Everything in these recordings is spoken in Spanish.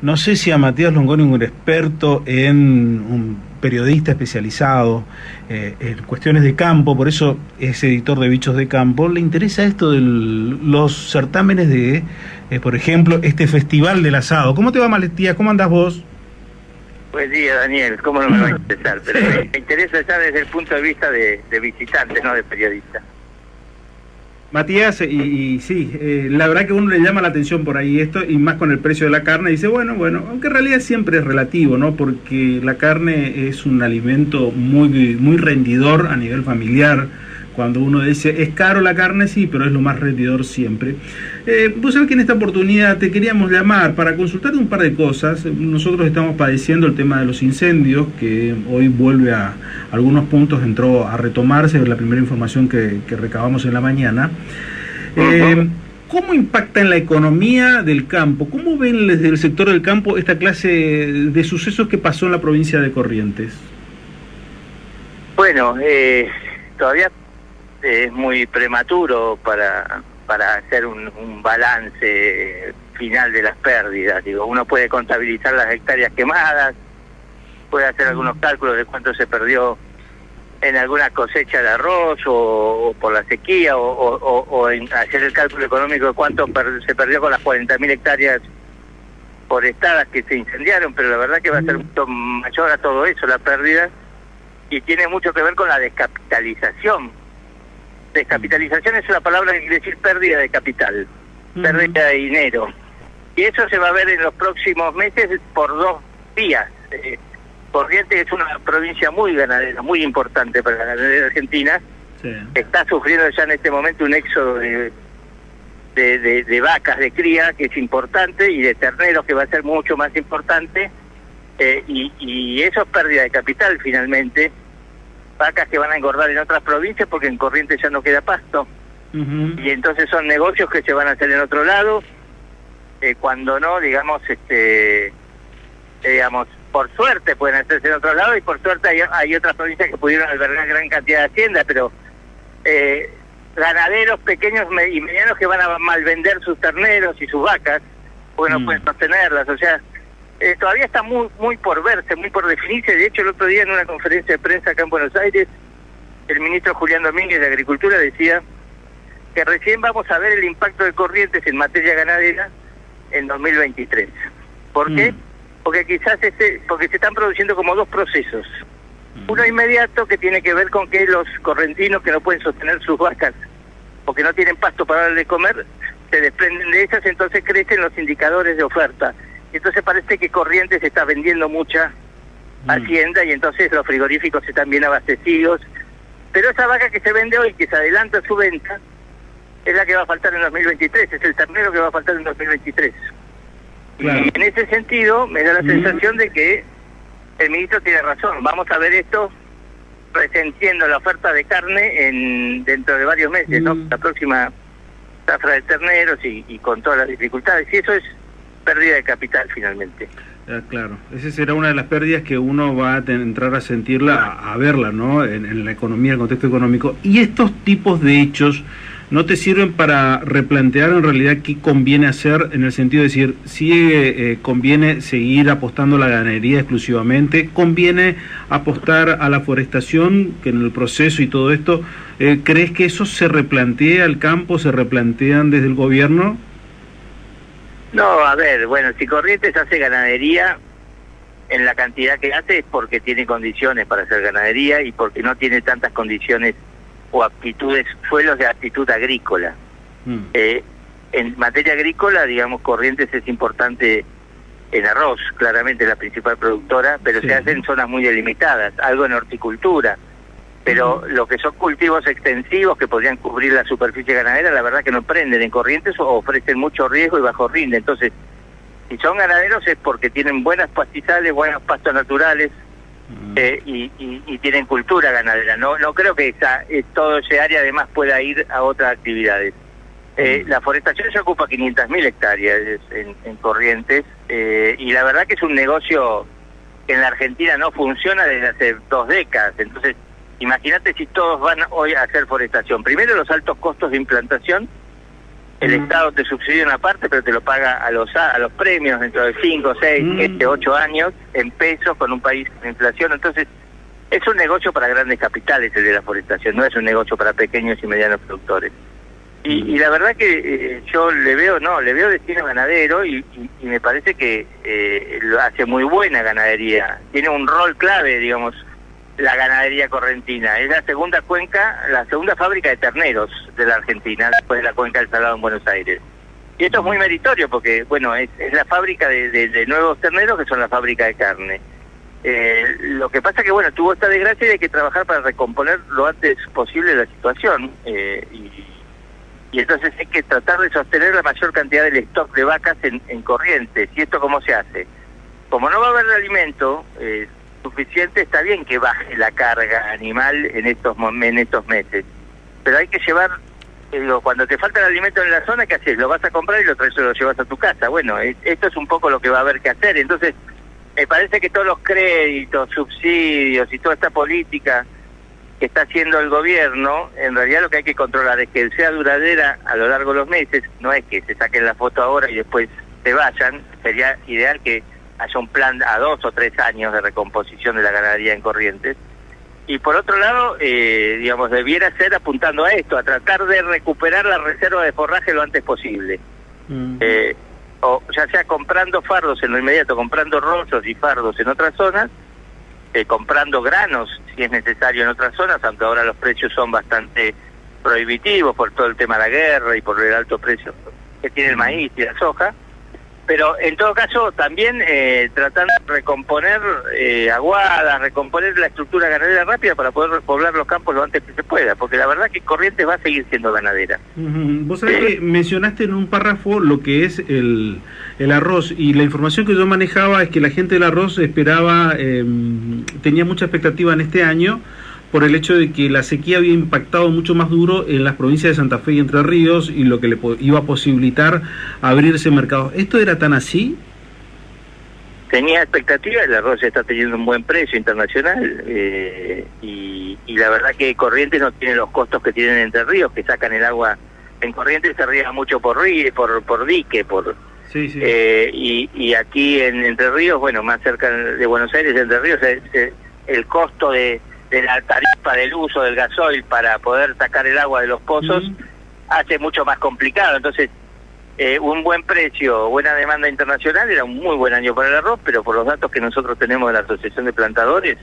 No sé si a Matías Longoni, un experto un periodista especializado en cuestiones de campo, por eso es editor de Bichos de Campo, le interesa esto de los certámenes de, por ejemplo, este Festival del Asado. ¿Cómo te va, Matías? ¿Cómo andás vos? Buen día, Daniel. ¿Cómo no me va a interesar? Pero me interesa ya desde el punto de vista de visitante, no de periodista. Matías, y sí, la verdad que uno le llama la atención por ahí esto, y más con el precio de la carne, dice, bueno, aunque en realidad siempre es relativo, ¿no? Porque la carne es un alimento muy rendidor a nivel familiar. Cuando uno dice, es caro la carne, sí, pero es lo más rendidor siempre. Vos sabés que en esta oportunidad te queríamos llamar para consultarte un par de cosas. Nosotros estamos padeciendo el tema de los incendios, que hoy vuelve a algunos puntos, entró a retomarse la primera información que recabamos en la mañana. ¿Cómo impacta en la economía del campo? ¿Cómo ven desde el sector del campo esta clase de sucesos que pasó en la provincia de Corrientes? Bueno, todavía es muy prematuro para hacer un balance final de las pérdidas. Digo, uno puede contabilizar las hectáreas quemadas, puede hacer algunos cálculos de cuánto se perdió en alguna cosecha de arroz o por la sequía, o en hacer el cálculo económico de cuánto se perdió con las 40.000 hectáreas forestadas que se incendiaron, pero la verdad que va a ser mucho mayor a todo eso la pérdida, y tiene mucho que ver con la descapitalización. Descapitalización es una palabra que quiere decir pérdida de capital, pérdida de dinero. Y eso se va a ver en los próximos meses por dos vías. Corrientes es una provincia muy ganadera, muy importante para la ganadería argentina. Sí. Está sufriendo ya en este momento un éxodo de vacas de cría, que es importante, y de terneros, que va a ser mucho más importante. Y eso es pérdida de capital, finalmente. Vacas que van a engordar en otras provincias porque en Corrientes ya no queda pasto. Y entonces son negocios que se van a hacer en otro lado, cuando no, digamos, por suerte pueden hacerse en otro lado, y por suerte hay otras provincias que pudieron albergar gran cantidad de haciendas, pero ganaderos pequeños y medianos que van a malvender sus terneros y sus vacas, porque no pueden sostenerlas. O sea, todavía está muy por verse, muy por definirse. De hecho, el otro día en una conferencia de prensa acá en Buenos Aires, el ministro Julián Domínguez de Agricultura decía que recién vamos a ver el impacto de Corrientes en materia ganadera en 2023. ¿Por qué? Porque quizás porque se están produciendo como dos procesos. Uno inmediato, que tiene que ver con que los correntinos que no pueden sostener sus vacas porque no tienen pasto para darle de comer, se desprenden de esas, entonces crecen los indicadores de oferta. Entonces parece que Corrientes está vendiendo mucha hacienda, y entonces los frigoríficos están bien abastecidos. Pero esa vaca que se vende hoy, que se adelanta su venta, es la que va a faltar en 2023, es el ternero que va a faltar en 2023. Claro. Y en ese sentido me da la sensación de que el ministro tiene razón. Vamos a ver esto resentiendo la oferta de carne dentro de varios meses, ¿no? La próxima zafra de terneros y con todas las dificultades. Y eso es pérdida de capital, finalmente. Claro, esa será una de las pérdidas que uno va a entrar a sentirla, a verla, ¿no? En la economía, el contexto económico. Y estos tipos de hechos no te sirven para replantear en realidad qué conviene hacer, en el sentido de decir, si conviene seguir apostando a la ganadería exclusivamente, conviene apostar a la forestación, que en el proceso y todo esto, ¿crees que eso se replantea al campo, se replantean desde el gobierno? No, a ver, bueno, si Corrientes hace ganadería en la cantidad que hace es porque tiene condiciones para hacer ganadería y porque no tiene tantas condiciones o aptitudes, suelos de aptitud agrícola. En materia agrícola, digamos, Corrientes es importante en arroz, claramente la principal productora, pero se hace en zonas muy delimitadas, algo en horticultura. Pero lo que son cultivos extensivos que podrían cubrir la superficie ganadera, la verdad que no prenden en Corrientes o ofrecen mucho riesgo y bajo rinde. Entonces, si son ganaderos es porque tienen buenas pastizales, buenos pastos naturales y tienen cultura ganadera. No creo que todo ese área además pueda ir a otras actividades. La forestación se ocupa 500.000 hectáreas en Corrientes y la verdad que es un negocio que en la Argentina no funciona desde hace 2 décadas. Entonces, imagínate si todos van hoy a hacer forestación. Primero, los altos costos de implantación, El Estado te subsidia una parte, pero te lo paga a los premios dentro de 5, 6, 7, 8 años en pesos con un país con inflación. Entonces, es un negocio para grandes capitales el de la forestación, no es un negocio para pequeños y medianos productores. Y la verdad que yo le veo destino ganadero y me parece que lo hace muy buena ganadería. Tiene un rol clave, digamos, la ganadería correntina. Es la segunda fábrica de terneros de la Argentina, después de la cuenca del Salado en Buenos Aires. Y esto es muy meritorio porque, bueno, es la fábrica de nuevos terneros que son la fábrica de carne. Lo que pasa que, bueno, tuvo esta desgracia y hay que trabajar para recomponer lo antes posible la situación. Y entonces hay que tratar de sostener la mayor cantidad del stock de vacas en Corrientes. ¿Y esto cómo se hace? Como no va a haber alimento suficiente, está bien que baje la carga animal en estos meses, pero hay que llevar, cuando te falta el alimento en la zona, ¿qué haces? Lo vas a comprar y lo llevas a tu casa. Bueno, esto es un poco lo que va a haber que hacer. Entonces, me parece que todos los créditos, subsidios y toda esta política que está haciendo el gobierno, en realidad lo que hay que controlar es que sea duradera a lo largo de los meses, no es que se saquen la foto ahora y después se vayan. Sería ideal que haya un plan a 2 o 3 años de recomposición de la ganadería en Corrientes. Y por otro lado, digamos, debiera ser apuntando a esto, a tratar de recuperar la reserva de forraje lo antes posible. O ya sea comprando fardos en lo inmediato, comprando rollos y fardos en otras zonas, comprando granos si es necesario en otras zonas, aunque ahora los precios son bastante prohibitivos por todo el tema de la guerra y por el alto precio que tiene el maíz y la soja. Pero en todo caso también tratando de recomponer aguadas, recomponer la estructura ganadera rápida para poder repoblar los campos lo antes que se pueda, porque la verdad que Corrientes va a seguir siendo ganadera. Vos sabés que mencionaste en un párrafo lo que es el arroz, y la información que yo manejaba es que la gente del arroz esperaba, tenía mucha expectativa en este año, por el hecho de que la sequía había impactado mucho más duro en las provincias de Santa Fe y Entre Ríos, y lo que le iba a posibilitar abrirse mercados. ¿Esto era tan así? Tenía expectativa, el arroz está teniendo un buen precio internacional, y la verdad que Corrientes no tiene los costos que tienen Entre Ríos, que sacan el agua. En Corrientes se riega mucho por dique, Sí. Y aquí en Entre Ríos, bueno, más cerca de Buenos Aires, Entre Ríos, el costo de la tarifa del uso del gasoil para poder sacar el agua de los pozos hace mucho más complicado. Entonces, un buen precio, buena demanda internacional, era un muy buen año para el arroz, pero por los datos que nosotros tenemos de la Asociación de Plantadores,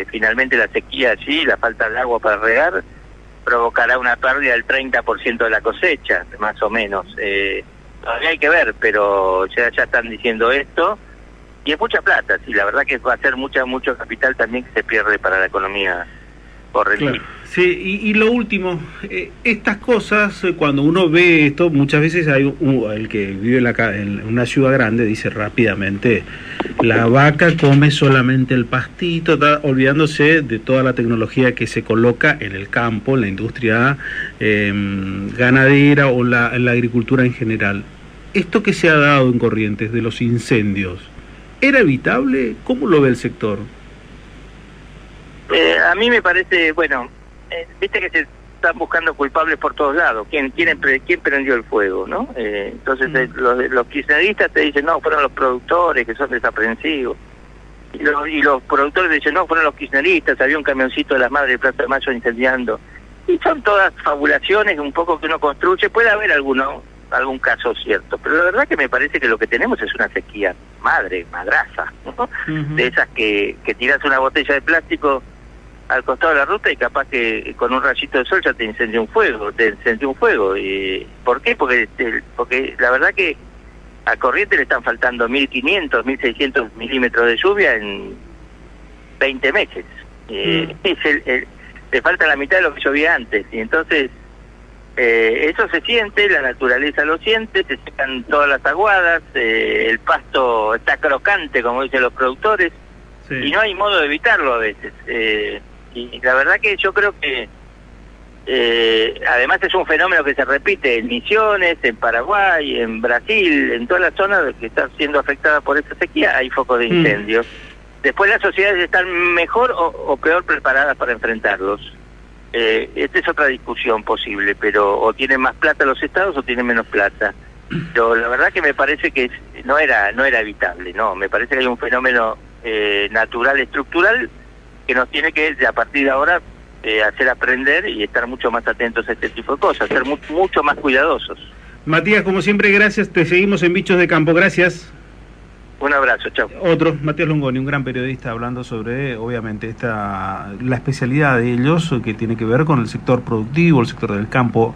finalmente la sequía allí, la falta de agua para regar, provocará una pérdida del 30% de la cosecha, más o menos. Todavía hay que ver, pero ya están diciendo esto. Y es mucha plata, sí, la verdad que va a ser mucho capital también que se pierde para la economía correntina. Claro. Sí, y lo último, estas cosas, cuando uno ve esto, muchas veces hay el que vive en una ciudad grande dice rápidamente, la vaca come solamente el pastito, olvidándose de toda la tecnología que se coloca en el campo, en la industria ganadera o en la agricultura en general. Esto que se ha dado en Corrientes de los incendios, ¿era evitable? ¿Cómo lo ve el sector? A mí me parece, bueno, viste que se están buscando culpables por todos lados. ¿Quién prendió el fuego, no? Entonces los kirchneristas te dicen, no, fueron los productores que son desaprensivos. Y los productores dicen, no, fueron los kirchneristas, había un camioncito de las Madres de Plaza de Mayo incendiando. Y son todas fabulaciones un poco que uno construye. Puede haber algún caso cierto, pero la verdad que me parece que lo que tenemos es una sequía madraza, ¿no? De esas que tiras una botella de plástico al costado de la ruta y capaz que con un rayito de sol ya te incendia un fuego. ¿Y por qué? Porque la verdad que a Corrientes le están faltando 1.500, 1.600 milímetros de lluvia en 20 meses. Le falta la mitad de lo que llovía antes, y entonces eso se siente, la naturaleza lo siente, se secan todas las aguadas, el pasto está crocante, como dicen los productores, sí. Y no hay modo de evitarlo a veces. Y la verdad que yo creo que además es un fenómeno que se repite en Misiones, en Paraguay, en Brasil, en todas las zonas que están siendo afectadas por esta sequía, hay focos de incendios. Después las sociedades están mejor o peor preparadas para enfrentarlos. Esta es otra discusión posible, pero o tienen más plata los estados o tienen menos plata. Pero la verdad que me parece que no era evitable, no, me parece que hay un fenómeno natural, estructural, que nos tiene que, a partir de ahora, hacer aprender y estar mucho más atentos a este tipo de cosas, ser mucho más cuidadosos. Matías, como siempre, gracias, te seguimos en Bichos de Campo, gracias. Un abrazo, chao. Otro, Matías Longoni, un gran periodista, hablando sobre, obviamente, la especialidad de ellos, que tiene que ver con el sector productivo, el sector del campo.